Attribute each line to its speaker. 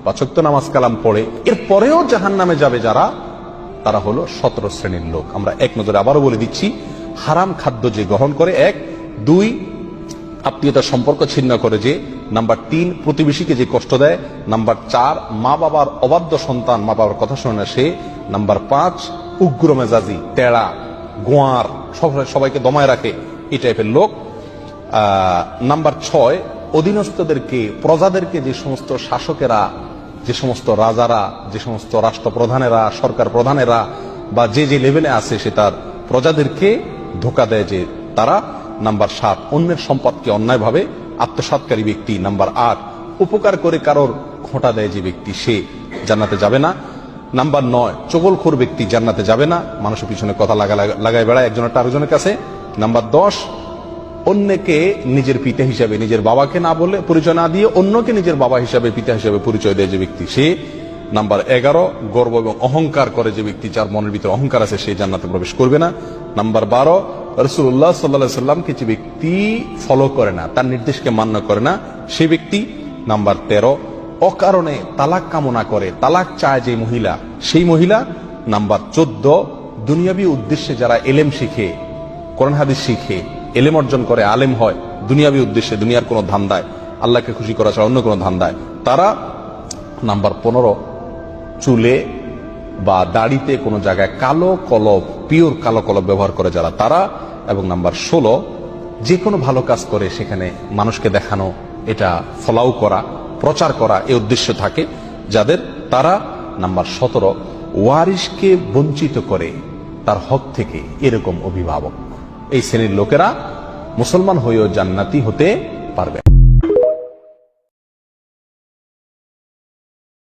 Speaker 1: 5 ওয়াক্ত নামাজ কালাম পড়ে, এর পরেও জাহান্নামে যাবে যারা, তারা হলো 17 শ্রেণীর লোক। আমরা এক নজরে আবারও বলে দিচ্ছি, হারাম খাদ্য যে গ্রহণ করে, 1, 2 আত্মীয়তার সম্পর্ক ছিন্ন করে যে, নাম্বার 3 প্রতিবেশীকে যে কষ্ট দেয়, নাম্বার 4 মা বাবার অবাধ্য সন্তান, মা বাবার কথা শোনে না সে, নাম্বার 5 উগ্র মেজাজি, তেড়া, গোয়ার, সবাইকে দমায় রাখে, এই টাইপের লোক। নাম্বার 6 অধীনস্থদেরকে, প্রজাদেরকে, যে সমস্ত শাসকেরা, যে সমস্ত রাজারা, যে সমস্ত রাষ্ট্রপ্রধানেরা, সরকার প্রধানেরা বা যে যে লেভেলে আছে সে তার প্রজাদেরকে ধোঁকা দেয় যে তারা। নাম্বার 7 অন্যের সম্পদকে অন্যায়ভাবে আত্মসাৎকারী ব্যক্তি। নাম্বার 8 উপকার করে কারোর খোঁটা দেয় যে ব্যক্তি, সে জান্নাতে যাবে না। নাম্বার 9 চগলখোর ব্যক্তি জান্নাতে যাবে না, মানুষের পিছনে কথা লাগায় বেড়ায় একজনের আরেকজনের কাছে। নাম্বার 10 অন্যকে নিজের পিতা হিসাবে, নিজের বাবাকে না বলে পরিচয় না দিয়ে অন্যকে নিজের বাবা হিসাবে, পিতা হিসাবে পরিচয় দেয় যে ব্যক্তি, সে। নাম্বার 11 গর্ব এবং অহংকার করে যে ব্যক্তি, যার মনের ভিতরে অহংকার আছে, সে জান্নাতে প্রবেশ করবে না। নাম্বার 12 রাসূলুল্লাহ সাল্লাল্লাহু আলাইহি সাল্লামকে যে ব্যক্তি ফলো করে না, তার নির্দেশকে মান্য করে না, সেই ব্যক্তি। নাম্বার 13 অকারণে তালাক কামনা করে, তালাক চায় যে মহিলা, সেই মহিলা। নাম্বার 14 দুনিয়াবী উদ্দেশ্যে যারা এলেম শিখে, কোরআন হাদিস শিখে, এলেম অর্জন করে, আলেম হয় দুনিয়াবী উদ্দেশ্যে, দুনিয়ার কোনো ধান্দায়, আল্লাহকে খুশি করা ছাড়া অন্য কোনো ধান্দায়, তারা। নাম্বার 15 চুলে বা দাড়িতে কোনো জায়গায় কালো কলব, পিওর কালো কলব ব্যবহার করে যারা, তারা। এবং নাম্বার 16 যে কোনো ভালো কাজ করে সেখানে মানুষকে দেখানো, এটা ফলাও করা, প্রচার করা, এই উদ্দেশ্য থাকে যাদের, তারা। নাম্বার 17 ওয়ারিশকে বঞ্চিত করে তার হক থেকে, এরকম অভিভাবক। এই শ্রেণীর লোকেরা মুসলমান হয়েও জান্নাতি হতে পারবে।